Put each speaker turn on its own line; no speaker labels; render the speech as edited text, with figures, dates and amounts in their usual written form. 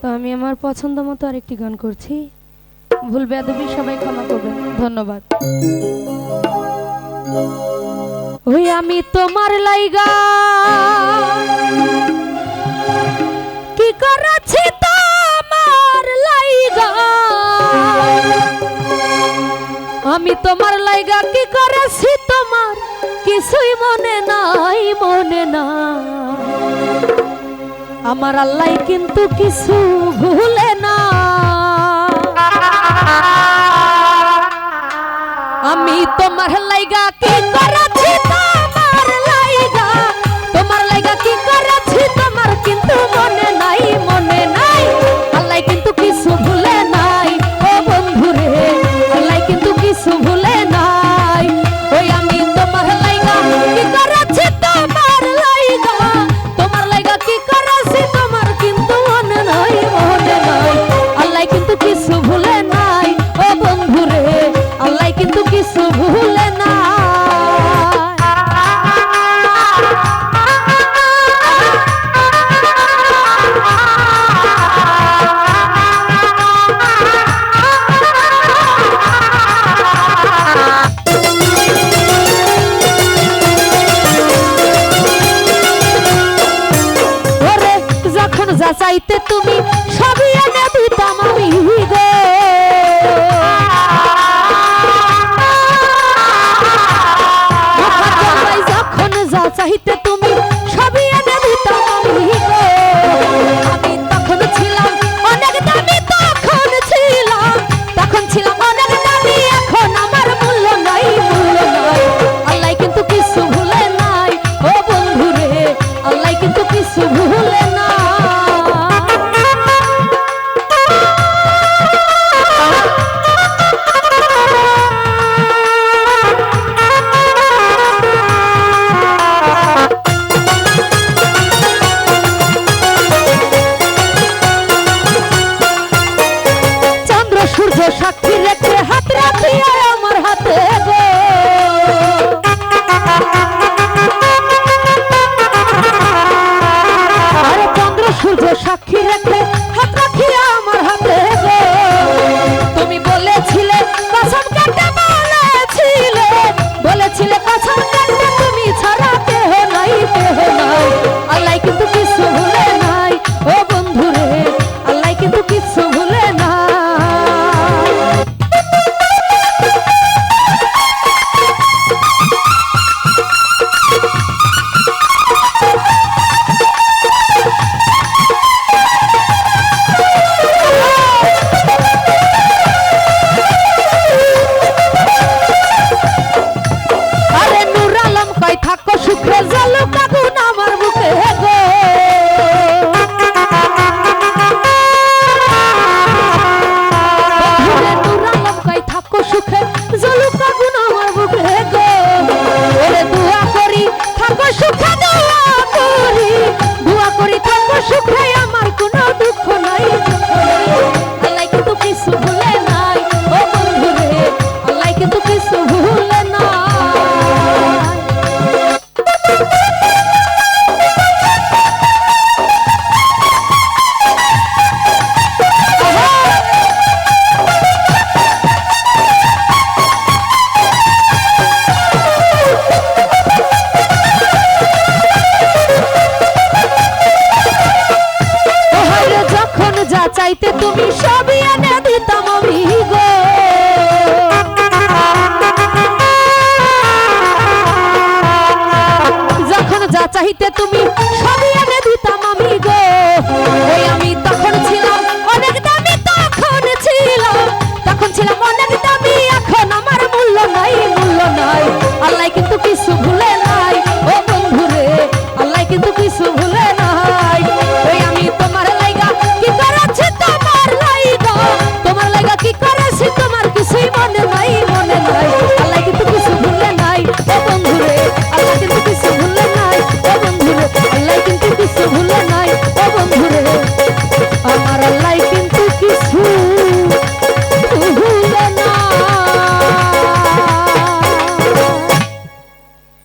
তো আমি আমার পছন্দ মতো আরেকটি গান করছি। ভুল বেয়াদবি সবাই ক্ষমা করবেন, ধন্যবাদ। ওই আমি তোমার লাইগা কি করেছি, তোমার লাইগা আমি তোমার লাইগা কি করেছি, তোমার কিছুই মনে নাই, মনে না। আমার আল্লাহ কিন্তু কিছু ভুলে না। আমি তোমার লাইগা কি করেছি, তোমার লাইগা, তোমার লাইগা কি করেছি, তোমার কিন্তু মনে নাই, মনে নাই। আল্লাহ কিন্তু কিছু ভুলে নাই, ও বন্ধু রে, আল্লাহ কিন্তু কিছু ভুলে নাই। ওই আমি তোমার লাইগা কি করেছি, তোমার লাইগা, তোমার লাইগা কি করেছি, তোমার কিন্তু মনে নাই, মনে নাই। আল্লাহ কিন্তু কিছু ভুলে নাই, ও বন্ধু রে, আল্লাহ কিন্তু কিছু ভুলে না। যখন যা চাইতে তুমি সবই এনে দিতাম আমি গো। যখন যা চাইতে তুমি সবই এনে দিতাম আমি গো। আমি তখন ছিলাম অনেক দামি, তখন ছিলাম, তখন ছিলাম অনেক দামি, এখন আমার মূল্য নাই, মূল্য নাই। আল্লাহ কিন্তু কিছু ভুলে নাই, ও বন্ধু রে, আল্লাহ কিন্তু কিছু ভুলে না। সূর্য সাক্ষী রেখে হাত রাখিয়া আমার হাতে গো। আরে চন্দ্র সূর্য সাক্ষী রেখে হাত রাখিয়া আমার হাতে গো। তুমি বলেছিলে কসম কাটতে, বলেছিলে, বলেছিলে কসম কাটতে, তুমি ছাড়া কেহ নাই, কেহ নাই। আল্লাহ কিন্তু কিছু ভুলে নাই, ও বন্ধু রে, আল্লাহ কিন্তু কিছু ভুলে না। চাইতে তুমি সবই এনে দিতাম আমি